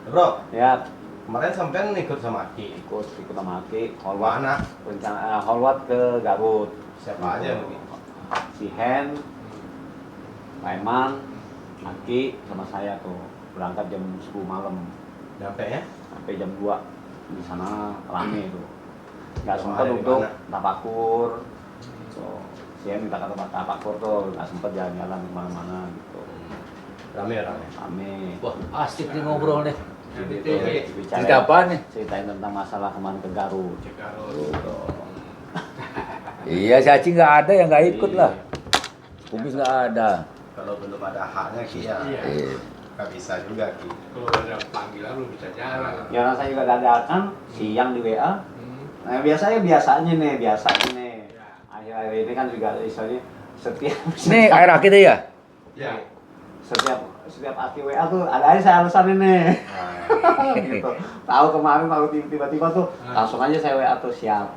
Bro, Ya, kemarin sampean ikut sama Aki. ikut sama Aki, Mana? rencana Holwat ke Garut. Siapa aja mungkin? Si Hen, Pak Eman, Aki sama saya tuh berangkat jam 10 malam Nyampe ya? sampai jam 2 di sana rame tuh. Nggak Sama sempat ada di untuk mana? tapakur. So, si Hen minta ke tempat tapakur tuh, nggak sempat jalan-jalan kemana-mana gitu. Rame. Rame. Wah, asik nih ngobrol nih. Gitu. Bicarain- Cerita apaan nih? Ceritain tentang masalah kemarin ke Garut. Gitu. Iya, si Aci nggak ada yang nggak ikut Iya. lah. Kumis nggak ada. Kalau belum ada haknya Ki ya, Iya. nggak bisa juga Ki. Kalau ada panggilan lu bisa jalan. Ya saya juga dadakan siang di WA. Nah, biasanya nih. Ya. Akhir-akhir ini kan juga misalnya setiap Nih air aki deh ya? Ya. setiap aki WA tuh ada aja saya alasan ini. Nah, Gitu. Tahu kemarin tahu tiba-tiba tuh langsung aja saya WA tuh siap.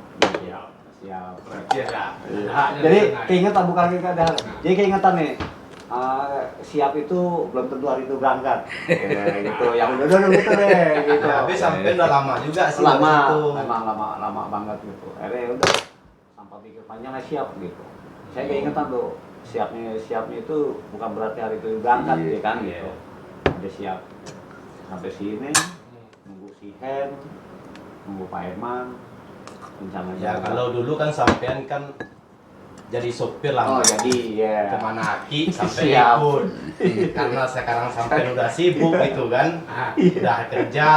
Ya. Siap. Berarti ada. Iya. Haknya Jadi di sana. keingetan bukan ada. Jadi keingetan nih. Siap itu belum tentu hari itu berangkat. Ya, gitu. Yang udah gitu deh gitu. tapi sampean udah lama juga sih lama, dari situ. memang lama banget gitu. Akhirnya udah tanpa pikir panjang siap gitu. Saya keingetan tuh siapnya itu bukan berarti hari itu berangkat Iya, ya kan iya. gitu. Udah siap sampai sini nunggu si Hen, nunggu Pak Eman, rencananya. Ya kalau dulu kan sampean kan jadi sopir lah. Oh jadi ya. Kemana Aki sampai Siap. ikut. Karena sekarang sampean udah sibuk gitu kan. Ah, Udah kerja.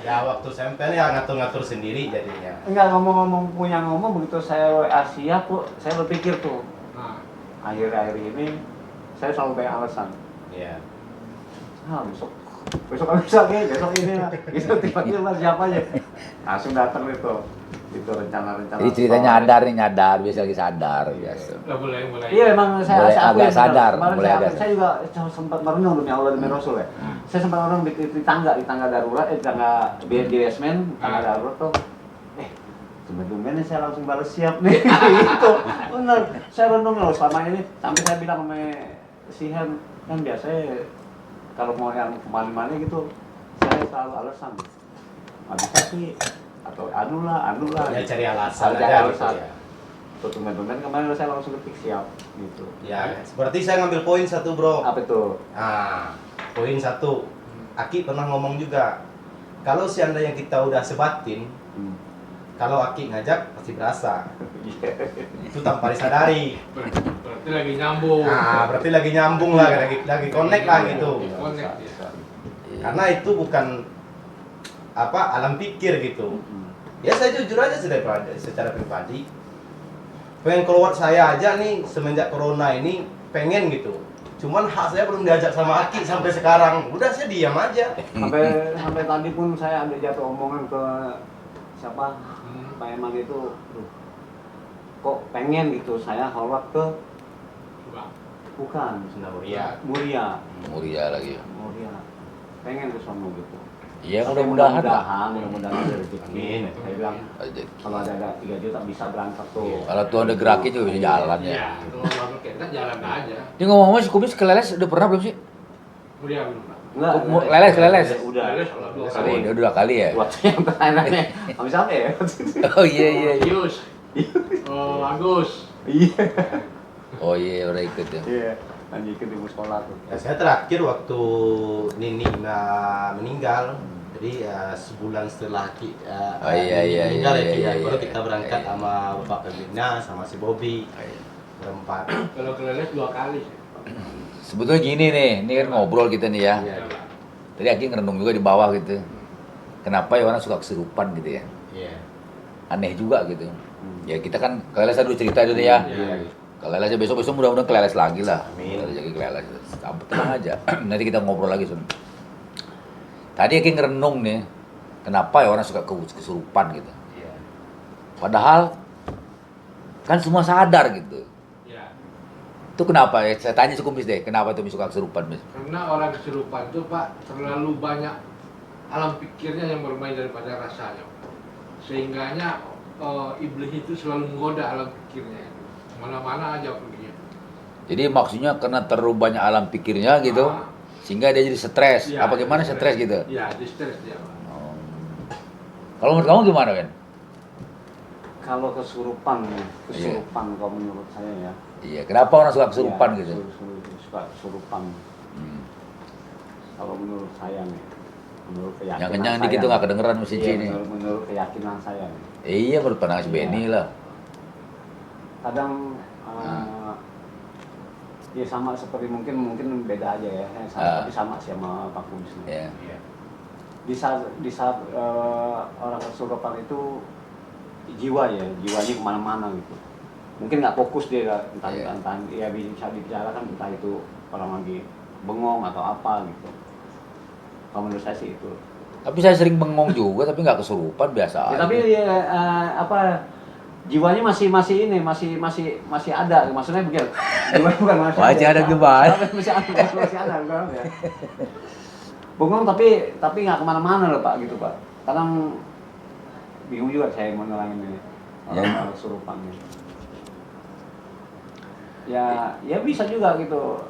Ya waktu sampean ya ngatur-ngatur sendiri jadinya. Enggak ngomong begitu saya WA siap tuh, saya berpikir tuh nah, akhir-akhir ini saya selalu banyak alasan. Iya. Besok ini lah. Itu tiba-tiba siapa aja. Langsung datang itu rencana-rencana. Jadi ceritanya nyadar, biasa lagi sadar biasa. udah mulai. Iya memang saya Mulai akui agak benar. sadar, Kemarin mulai agak saya juga sempat merenung demi Allah demi Rasul ya. Saya sempat merenung di tangga darurat, di tangga di basement, tangga darurat tuh. Tumben-tumben saya langsung balas siap nih. Itu benar. Saya renung loh selama ini sampai saya bilang sama si Hen, kan biasanya kalau mau yang kemana-mana gitu, saya selalu alasan. Nggak bisa sih, atau anu lah. Ya gitu. cari alasan Cari aja gitu alasan. ya. Tuh tumben-tumben kemarin saya langsung ketik siap gitu. Ya, seperti saya ngambil poin satu bro. Apa itu? Nah, poin satu. Aki pernah ngomong juga. Kalau seandainya kita udah sebatin, kalau Aki ngajak pasti berasa. Itu tanpa disadari. Berarti lagi nyambung. Nah, berarti lagi nyambung lah, lagi connect lah gitu. Connect ya. Karena itu bukan alam pikir gitu. Ya saya jujur aja secara pribadi. Pengen keluar saya aja nih semenjak corona ini pengen gitu. Cuman hak saya belum diajak sama Aki sampai sekarang. Udah saya diam aja. sampai tadi pun saya ada jatuh omongan ke siapa Pak Eman itu, kok pengen gitu saya holwat ke bukan Muria. Muria lagi. pengen ke sono gitu. Iya, mudah-mudahan lah. Mudah-mudahan ada rezeki. Amin. Saya bilang kalau ada 3 juta bisa berangkat tuh. Kalau Tuhan udah gerakin juga bisa jalan ya. Iya, kalau mau kita jalan aja. Ini ngomong-ngomong si Kumis ke Leles udah pernah belum sih? Mulia belum Pak. Enggak, Leles. Udah. Leles kalau dua Oh, kali. udah 2 kali ya? Waktu yang terakhirnya habis apa ya? Oh iya. Yus. Oh, Agus. Iya. Oh iya, udah ikut ya. Iya. Lanjutin di sekolah tuh. Ya, saya terakhir waktu Nini meninggal. Jadi sebulan setelah Oh, iya, meninggal iya, ya, Ki, iya, ya. Baru iya. kita berangkat Iya. sama Bapak Pembina sama si Bobby berempat. Kalau ke Leles 2 kali. Sebetulnya gini nih, ini kan ngobrol kita nih ya. Iya. Tadi Aki ngerenung juga di bawah gitu. Kenapa ya orang suka kesurupan gitu ya? Iya. Aneh juga gitu. Ya kita kan ke Leles dulu cerita dulu ya. Iya. Ke Leles aja besok mudah-mudahan ke Leles lagi lah. Amin. Kita jadi ke Leles. Tenang aja. Nanti kita ngobrol lagi Sun. Tadi Aki ngerenung nih. Kenapa ya orang suka kesurupan gitu? Iya. Padahal kan semua sadar gitu. Ya. Itu kenapa ya? Saya tanya si Kumis deh, kenapa tuh suka kesurupan, Mis? Karena orang kesurupan itu Pak terlalu banyak alam pikirnya yang bermain daripada rasanya. Sehingganya iblis itu selalu menggoda alam pikirnya. Mana-mana aja perginya. Jadi maksudnya karena terlalu banyak alam pikirnya gitu, Ah, Sehingga dia jadi stres. Iya, Apa gimana stres. stres gitu? Iya, di stres dia, Pak. Oh. Kalau menurut kamu gimana, Ben? Kalau kesurupan kalau menurut saya ya. Iya, kenapa orang suka kesurupan Iya, gitu? Suka kesurupan. Hmm. Kalau menurut saya nih, menurut keyakinan Yang kenyang saya. dikit tuh nggak kedengeran mesti Iya, ini. menurut keyakinan saya nih. Iya, menurut pandangan si Iya. Benny lah. Kadang ya sama seperti mungkin beda aja ya, tapi sama sih sama Pak Kumis. Iya. Iya. Di saat orang kesurupan itu jiwanya kemana-mana gitu. Mungkin nggak fokus dia entah Iya. ya bisa dibicarakan entah itu orang lagi bengong atau apa gitu. Kalau menurut saya sih itu. Tapi saya sering bengong juga, tapi nggak kesurupan biasa Ya, aja. tapi jiwanya masih ada, maksudnya begini. Jiwanya bukan Masih ada gimana? Masih ada bukan ya. Bengong tapi nggak kemana-mana loh Pak gitu Pak. Kadang bingung juga saya mau nerangin ini orang kesurupan gitu. Ya bisa juga gitu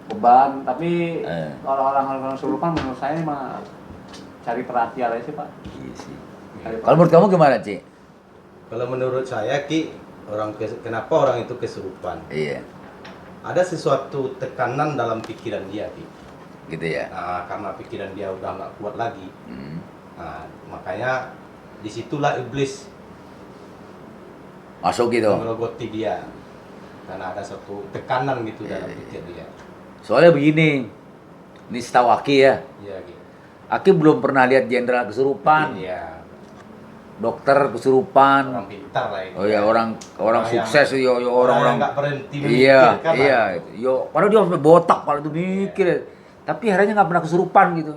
beban, tapi kalau orang kesurupan menurut saya mah cari perhatian aja sih Pak. Iya sih. Cari Kalau menurut kamu gimana, Ci? Kalau menurut saya Ki, kenapa orang itu kesurupan? Iya, Ada sesuatu tekanan dalam pikiran dia Ki. gitu ya. Nah, karena pikiran dia udah nggak kuat lagi. Hmm. Nah, makanya disitulah iblis Masuk gitu. menggerogoti dia. Karena ada satu tekanan gitu dalam pikir dia. Soalnya begini, ini setahu Aki ya. Iya Ki. Aki belum pernah lihat jenderal kesurupan, Iya. dokter kesurupan. Orang pintar lah ini. Oh ya orang Orang sukses yo yang orang nggak berhenti iya memikirkan iya lah. yo padahal dia sampai botak kalau itu mikir tapi akhirnya nggak pernah kesurupan gitu.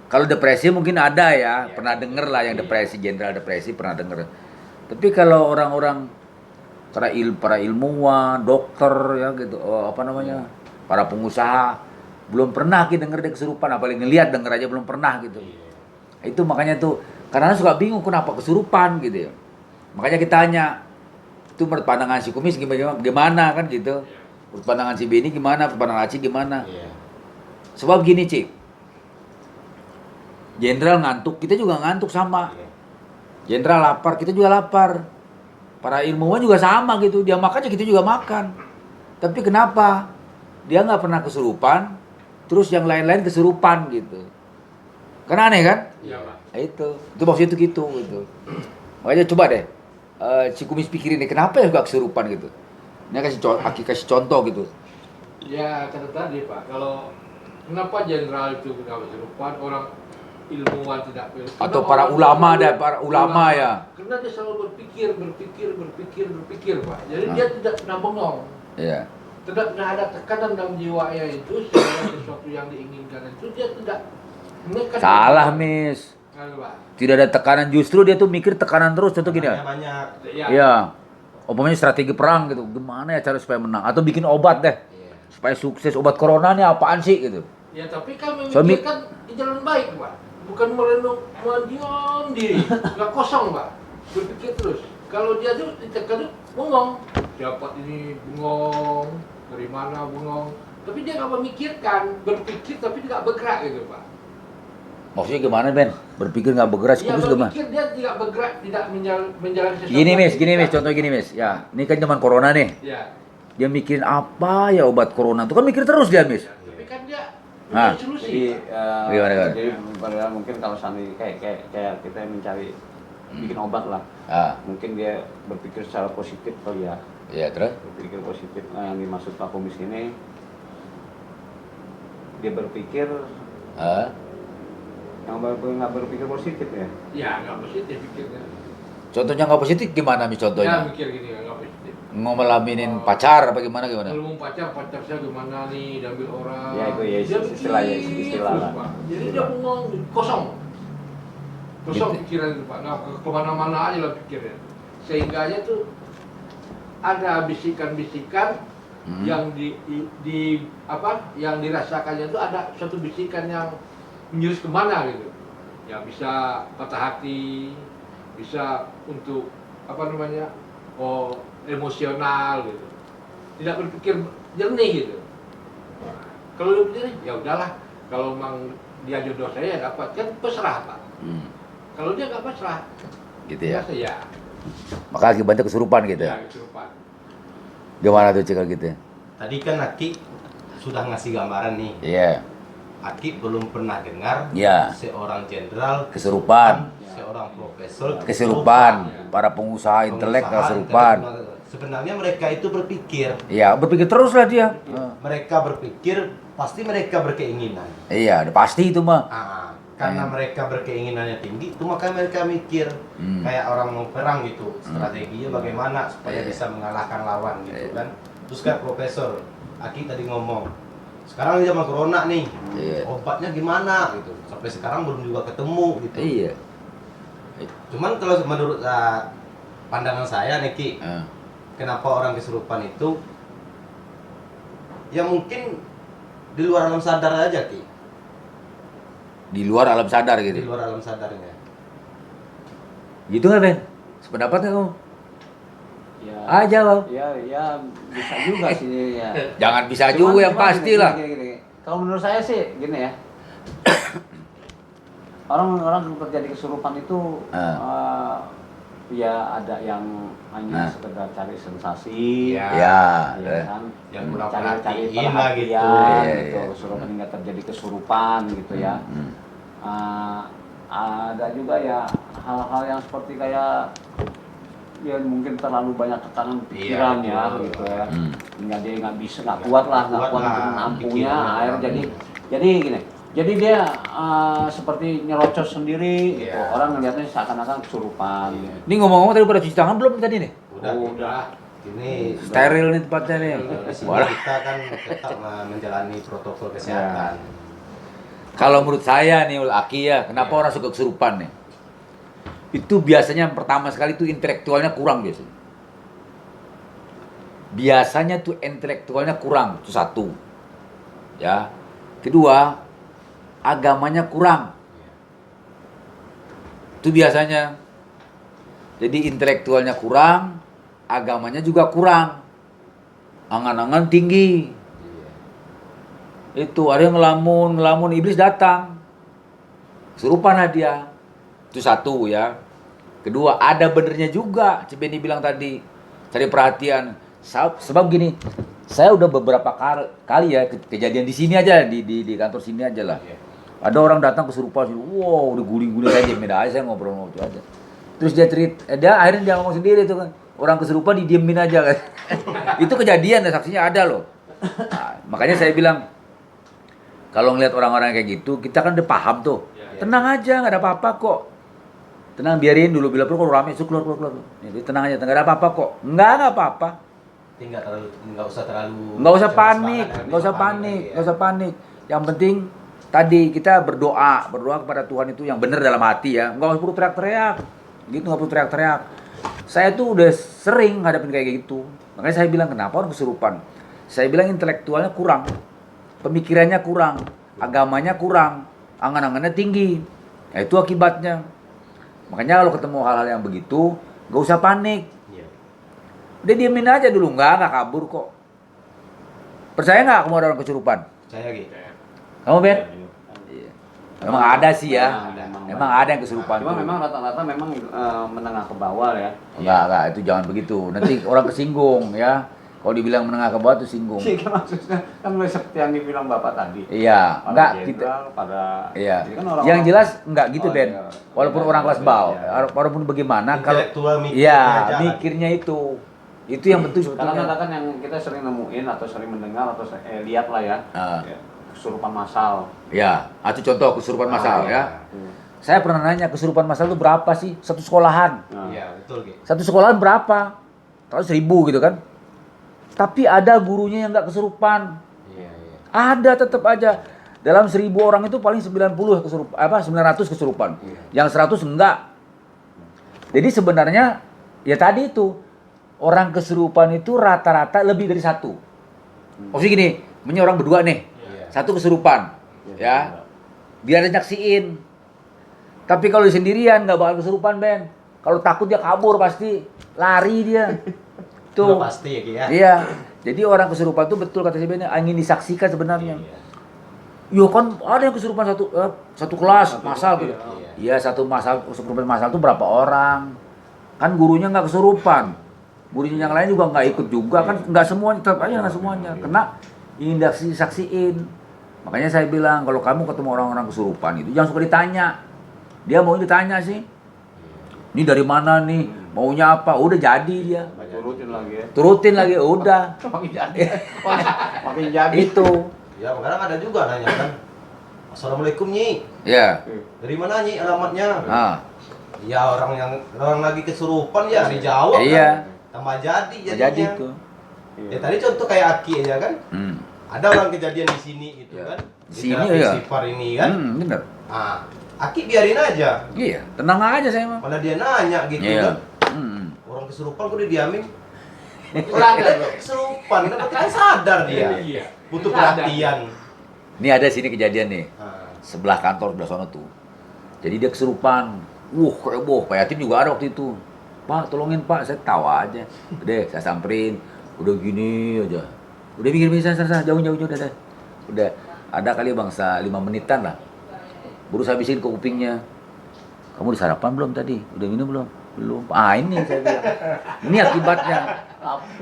Kalau depresi mungkin ada ya, Iya. pernah denger lah yang Iya. depresi, jenderal depresi pernah denger. Tapi kalau orang-orang para ilmuwan, dokter ya gitu, apa namanya, para pengusaha belum pernah kita denger dia kesurupan, apalagi ngelihat denger aja belum pernah gitu. Iya. Itu makanya tuh karena suka bingung kenapa kesurupan gitu ya. Makanya kita tanya itu menurut pandangan si Kumis gimana kan gitu. Menurut pandangan si Beni gimana, menurut pandangan Aci gimana. Iya. Sebab gini, Cik. Jenderal ngantuk, kita juga ngantuk sama. Iya. Jenderal lapar, kita juga lapar. Para ilmuwan juga sama gitu. Dia makan ya kita juga makan. Tapi kenapa? Dia nggak pernah kesurupan, terus yang lain-lain kesurupan gitu. Kan aneh kan? Iya, Pak. Nah, itu maksudnya itu gitu. Makanya coba deh, si Kumis pikirin deh, kenapa ya gak kesurupan gitu. Ini kasih contoh gitu. Ya, kata tadi Pak, kalau kenapa jenderal itu nggak kesurupan, orang ilmuwan tidak kesurupan? Atau Kenapa para orang ulama selalu- ada, para ulama ya. Karena dia selalu berpikir Pak. Jadi dia tidak pernah bengong. Iya. Tidak pernah ada tekanan dalam jiwanya itu sehingga sesuatu yang diinginkan itu dia tidak menekan. Salah, Miss. Kan, Pak? Tidak ada tekanan, justru dia tuh mikir tekanan terus. Contoh gini ya. Banyak. Ya. Iya. Umpamanya strategi perang gitu. Gimana ya cara supaya menang? Atau bikin obat deh. Iya. Supaya sukses. Obat corona nih apaan sih gitu. Ya, tapi kan Suami- memikirkan di jalan baik, Pak. Bukan merenung, mendiam diri, nggak kosong, Pak. Berpikir terus. Kalau dia tuh ditekan tuh bengong. Siapa ini bengong, dari mana bengong. Tapi dia nggak memikirkan, berpikir tapi nggak bergerak gitu, Pak. Maksudnya gimana, Ben? Berpikir nggak bergerak, Dia Kumis gimana? berpikir dia tidak bergerak, tidak menjalani sesuatu. Gini, Miss. Tidak. Contoh gini, Miss. Ya, ini kan zaman corona nih. Ya. Dia mikirin apa ya obat corona. Itu kan mikir terus dia, Miss. Tapi kan dia Ah. punya solusi. Jadi, Gimana? jadi padahal mungkin kalau sampai kayak kita mencari bikin obat lah, Ah, mungkin dia berpikir secara positif kali ya, iya terus. berpikir positif. Nah, yang dimaksud Pak Kumis ini, dia berpikir Ah, yang nggak berpikir positif ya. Ya, nggak positif pikirnya. contohnya nggak positif gimana, Miss? Ya, Contohnya mikir gini, nggak positif. ngemelaminin pacar apa gimana? Kalau mau pacar saya gimana nih, diambil orang. Ya, itu ya, Dia istilah ya, mikir istilah terus, lah. Pak. Jadi dia bengong, kosong. Kosong Gitu. pikiran itu, Pak. Nggak kemana-mana aja lah pikirnya. Sehingga aja tuh ada bisikan-bisikan yang yang dirasakannya itu ada suatu bisikan yang menjurus kemana gitu. Ya bisa patah hati, bisa untuk emosional gitu. Tidak berpikir jernih gitu. Kalau dia begini, ya udahlah. Kalau memang dia jodoh saya ya dapat, kan pasrah Pak. Kalau dia nggak pasrah, Gitu ya. biasa ya. Maka akibatnya kesurupan gitu. Ya kesurupan. Gimana tuh Cik gitu? Tadi kan Aki sudah ngasih gambaran nih. Iya. Aki belum pernah dengar Iya. seorang jenderal Kesurupan. seorang profesor Kesurupan. Para pengusaha intelek pengusaha kesurupan. intelek. Sebenarnya mereka itu berpikir, Iya, berpikir terus lah dia. mereka berpikir pasti mereka berkeinginan. Iya, udah pasti itu mah. Karena mereka berkeinginannya tinggi, itu maka mereka mikir kayak orang mau perang gitu, strateginya bagaimana supaya Iya. bisa mengalahkan lawan gitu Iya. kan. Terus kayak Profesor Aki tadi ngomong, sekarang zaman corona nih, Iya. obatnya gimana gitu. Sampai sekarang belum juga ketemu gitu. Iya. Cuman kalau menurut pandangan saya nih Ki, Ah. kenapa orang kesurupan itu ya mungkin di luar alam sadar aja Ki, Di luar alam sadar di gitu. luar alam sadarnya. Gitu nggak Ben? Sependapat nggak kamu? Ya, Aja loh. ya bisa juga sih ya. Jangan bisa Cuman- juga yang cuman pasti gini, lah. gini. Kalau menurut saya sih gini ya. Orang-orang terjadi kesurupan itu ya ada yang hanya sekedar cari sensasi, Ya. Ya. ya kan? Yang kurang Cari-cari perhatiin lah gitu. perhatian Iya, gitu, iya. kesurupan hingga terjadi kesurupan gitu ya. Ada juga ya hal-hal yang seperti kayak ya mungkin terlalu banyak tekanan pikiran Iya, ya betul. gitu ya, Hmm. hingga dia nggak kuat lah, nggak Kuat kuat lah, untuk menampungnya pikiran. air jadi gini, jadi dia seperti nyerocos sendiri gitu. Iya. Orang ngelihatnya seakan-akan kesurupan. Iya. Ini ngomong-ngomong tadi pada cuci tangan belum tadi nih? Udah. Ini Steril nih tempatnya nih. di sini Walah. kita kan tetap menjalani protokol kesehatan. Kalau menurut saya nih Ul Aki ya, kenapa Iya. orang suka kesurupan nih? Itu biasanya yang pertama sekali itu intelektualnya kurang biasanya. Biasanya tuh intelektualnya kurang, itu satu. Ya. Kedua, agamanya kurang. Itu biasanya. Jadi intelektualnya kurang, agamanya juga kurang. Angan-angan tinggi. Itu ada yang ngelamun iblis datang. Kesurupan lah dia. Itu satu ya. Kedua, ada benernya juga. Cibeni bilang tadi, cari perhatian. Sebab gini, saya udah beberapa kali ya kejadian di sini aja, di kantor sini aja lah. Ada orang datang kesurupan, wow, udah guling-guling saya diemin aja, saya ngobrol itu aja. Terus dia akhirnya dia ngomong sendiri tuh kan, orang kesurupan didiemin aja kan. Itu kejadian, saksinya ada loh. Nah, makanya saya bilang, kalau ngeliat orang-orang kayak gitu, kita kan udah paham tuh. Tenang aja, nggak ada apa-apa kok. Tenang, biarin dulu, bila perlu kalau rame, keluar. Jadi tenang aja, nggak ada apa-apa kok. Nggak apa-apa. Nggak usah terlalu Nggak usah cemas panik, banget, nggak usah lagi panik, ya. nggak usah panik. Yang penting tadi kita berdoa kepada Tuhan itu yang benar dalam hati ya. Nggak perlu teriak-teriak, gitu nggak perlu teriak-teriak. Saya tuh udah sering ngadepin kayak gitu. Makanya saya bilang kenapa orang kesurupan. Saya bilang intelektualnya kurang, pemikirannya kurang, agamanya kurang, angan-angannya tinggi. Nah, itu akibatnya. Makanya kalau ketemu hal-hal yang begitu, nggak usah panik. Iya. Udah diemin aja dulu, nggak kabur kok. Percaya nggak kamu ada orang kesurupan? Saya gitu. Kamu Ben? Iya. Memang ada sih ya. Memang Memang ada yang kesurupan. Cuma tuh. memang rata-rata memang menengah ke bawah ya. Enggak, itu jangan begitu. Nanti orang kesinggung ya. Kalau dibilang menengah ke bawah tuh singgung. Sih kan maksudnya kan seperti yang dibilang Bapak tadi. Iya, Pada enggak kita. jenderal, pada Iya. jadi kan orang-orang- Yang jelas enggak gitu Oh, Ben. iya. Walaupun Iya, orang kelas iya, bawah, iya. walaupun bagaimana kalau Intelektual mikirnya iya, jalan. mikirnya itu yang betul Karena sebetulnya. kan yang kita sering nemuin atau sering mendengar atau lihat lah ya, Ah. ya, kesurupan massal. Ya, itu contoh kesurupan massal iya. ya. Saya pernah nanya kesurupan massal itu berapa sih? Satu sekolahan. Nah, Iya, betul gitu. Satu sekolahan berapa? Kalau 1000 gitu kan. Tapi ada gurunya yang nggak kesurupan. Iya. Ada tetap aja. Dalam 1000 orang itu paling 90 kesurupan, 900 kesurupan. Yang 100 enggak. Jadi sebenarnya ya tadi itu orang kesurupan itu rata-rata lebih dari satu. Maksudnya gini, punya orang berdua nih. Iya. Satu kesurupan. Ya. Biar ada nyaksiin. Tapi kalau sendirian nggak bakal kesurupan, Ben. Kalau takut dia kabur pasti, lari dia. Tuh. Udah pasti ya Ki ya. Iya. Jadi orang kesurupan itu betul kata si Ben, ingin disaksikan sebenarnya. Iya. Yo kan ada yang kesurupan satu kelas Satu masal kelas, gitu. iya. Iya, satu kesurupan masal tuh berapa orang? Kan gurunya nggak kesurupan. Gurunya yang lain juga nggak ikut juga kan, nggak semuanya, tetap aja nggak semuanya. Kena ini saksiin. Makanya saya bilang kalau kamu ketemu orang-orang kesurupan itu jangan suka ditanya. Dia mau ditanya sih. Ini dari mana nih? Maunya apa? Udah jadi dia. Turutin lagi ya. Turutin lagi udah. Makin jadi. Makin jadi. Itu. Ya kadang ada juga nanya kan, Assalamualaikum Nyi, Ya. dari mana Nyi alamatnya? Ah. Ya orang lagi kesurupan ya dijawab Iya. kan, tambah jadi Jadi jadinya. tuh. Ya tadi contoh kayak Aki aja kan, Hmm. ada orang kejadian di sini gitu Ya. kan, Di sini terapi ya. istighfar ini kan, Bener. Aki biarin aja, Iya, tenang aja saya mah. malah dia nanya gitu Iya. kan, orang kesurupan kok didiamin? Sadar Dia loh. kesurupan, kan berarti kan sadar dia, Iya. butuh Sadar. perhatian. Ini ada sini kejadian nih. Ah. Sebelah kantor sebelah sana tuh. Jadi dia kesurupan. Heboh. Pak Yatim juga ada waktu itu. Pak, tolongin Pak, saya tawa aja. Udah, saya samperin. Udah gini aja. Udah mikir sana, jauh udah. Udah, ada kali bangsa 5 menitan lah. Baru saya habisin ke kupingnya. Kamu udah sarapan belum tadi? Udah minum belum? Belum. Ini saya bilang. Ini akibatnya.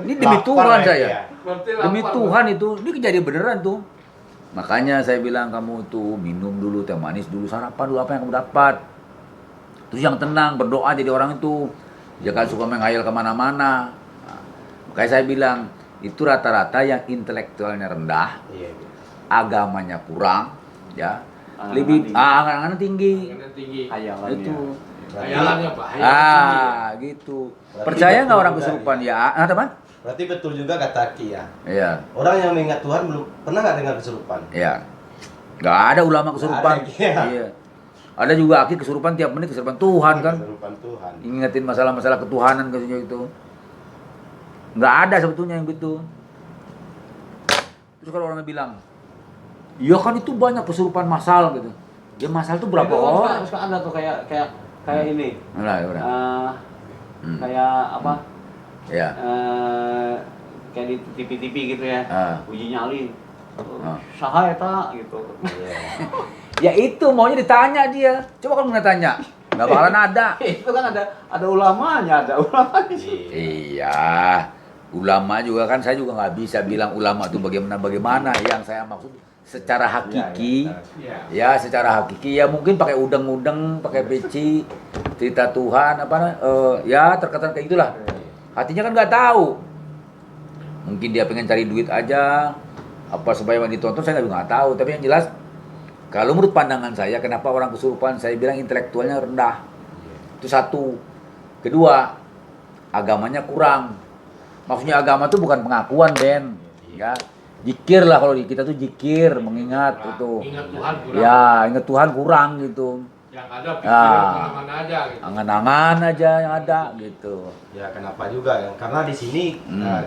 Ini demi Lapar Tuhan lagi saya. ya. Berarti Demi lapar, Tuhan itu, ini kejadian beneran tuh. Makanya saya bilang kamu tuh minum dulu teh manis dulu, sarapan dulu apa yang kamu dapat. Terus yang tenang, berdoa jadi orang itu. Jangan suka menghayal kemana-mana. Nah, makanya saya bilang, itu rata-rata yang intelektualnya rendah, Iya. agamanya kurang, ya. Angan-angan Lebih tinggi. angan-angan tinggi. Yang tinggi. Hayalannya. Itu. Hayalannya Pak. Hayalan tinggi. Gitu. Berarti Percaya nggak betul orang juga kesurupan ya. ya? Ada apa? Berarti betul juga kata Aki ya. Iya. Orang yang mengingat Tuhan belum pernah nggak dengar kesurupan? Iya. Nggak ada ulama kesurupan. Nggak ada, iya. Iya. Ada juga Aki kesurupan tiap menit kesurupan Tuhan kan. Kesurupan Tuhan. Ingetin masalah-masalah ketuhanan katanya itu. Nggak ada sebetulnya yang gitu. Terus kalau orang bilang, iya kan itu banyak kesurupan massal gitu. Ya massal tuh berapa Itu kan orang? suka ada tuh kayak ini. Udah, udah. Kayak apa? Ya. Kayak di TV-TV gitu ya. Uji nyali. Saha eta gitu. Iya. Ya itu maunya ditanya dia. Coba kalau nggak tanya, nggak bakalan ada. Itu kan ada ulamanya. Iya. Ulama juga kan saya juga nggak bisa bilang ulama itu bagaimana. Yang saya maksud secara hakiki, Iya. ya secara hakiki ya mungkin pakai udeng-udeng, pakai peci, cerita Tuhan ya terkesan kayak gitulah. Hatinya kan nggak tahu. Mungkin dia pengen cari duit aja, apa supaya ditonton saya juga nggak tahu. Tapi yang jelas kalau menurut pandangan saya, kenapa orang kesurupan saya bilang intelektualnya rendah. Itu satu. Kedua, agamanya kurang. Maksudnya agama itu bukan pengakuan, Ben. Ya, zikir lah kalau di kita tuh zikir, mengingat itu. Ingat Tuhan kurang. Ya, ingat Tuhan kurang gitu. Yang ada pikiran kemana-mana aja gitu. Angan-angan aja yang ada gitu. Ya kenapa juga ya? Karena di sini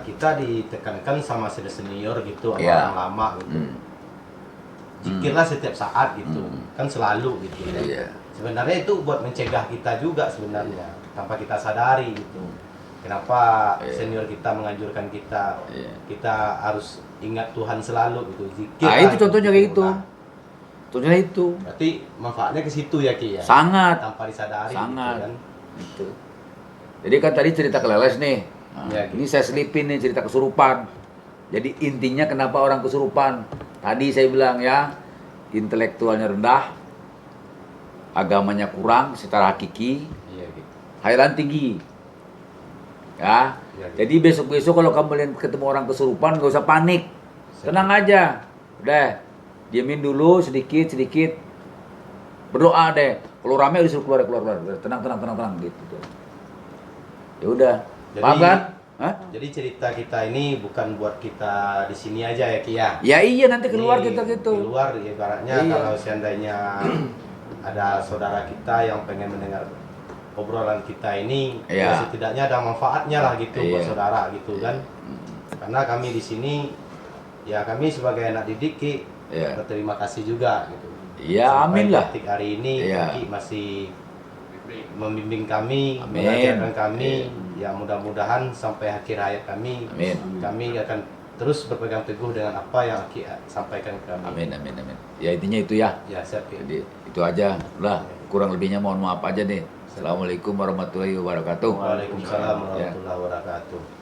kita ditekankan sama senior gitu, sama Iya. orang lama gitu. Zikirlah setiap saat gitu, kan selalu gitu. Iya. Sebenarnya itu buat mencegah kita juga sebenarnya, tanpa kita sadari gitu. Kenapa senior kita menganjurkan kita, kita harus ingat Tuhan selalu gitu. Zikir. Nah, lah itu contohnya kayak gitu. Nah, Contohnya itu. berarti manfaatnya ke situ ya Ki ya. Sangat. Tanpa disadari Sangat. gitu kan. Gitu. Jadi kan tadi cerita keleles nih. Nah, Ya, ini saya selipin nih cerita kesurupan. Jadi intinya kenapa orang kesurupan? Tadi saya bilang ya, intelektualnya rendah, agamanya kurang secara hakiki, Iya gitu. hayalan tinggi. Ya. Ya, gitu. Jadi besok-besok kalau kamu lihat ketemu orang kesurupan gak usah panik. Tenang aja. Udah, diamin dulu sedikit. Berdoa deh. Kalau rame udah suruh keluar. Tenang gitu. Ya udah. Jadi- Paham kan? Hah? Jadi cerita kita ini bukan buat kita di sini aja ya Ki ya. Ya iya nanti keluar Ini kita Di gitu. luar ibaratnya Iya. kalau seandainya ada saudara kita yang pengen mendengar obrolan kita ini, Iya. ya setidaknya ada manfaatnya lah gitu buat Iya. saudara gitu kan. Karena kami di sini, ya kami sebagai anak didik Ki, Iya. berterima kasih juga gitu. Iya, Sampai amin lah. detik hari ini Iya. Ki masih membimbing kami, Amin. mengajarkan kami, ya mudah-mudahan sampai akhir hayat kami, Amin. kami akan terus berpegang teguh dengan apa yang Aki sampaikan ke kami. Amin, amin, amin. Ya intinya itu ya. Ya, siap ya. Jadi itu aja lah. Kurang lebihnya mohon maaf aja nih. Assalamualaikum warahmatullahi wabarakatuh. Waalaikumsalam Ya. warahmatullahi wabarakatuh.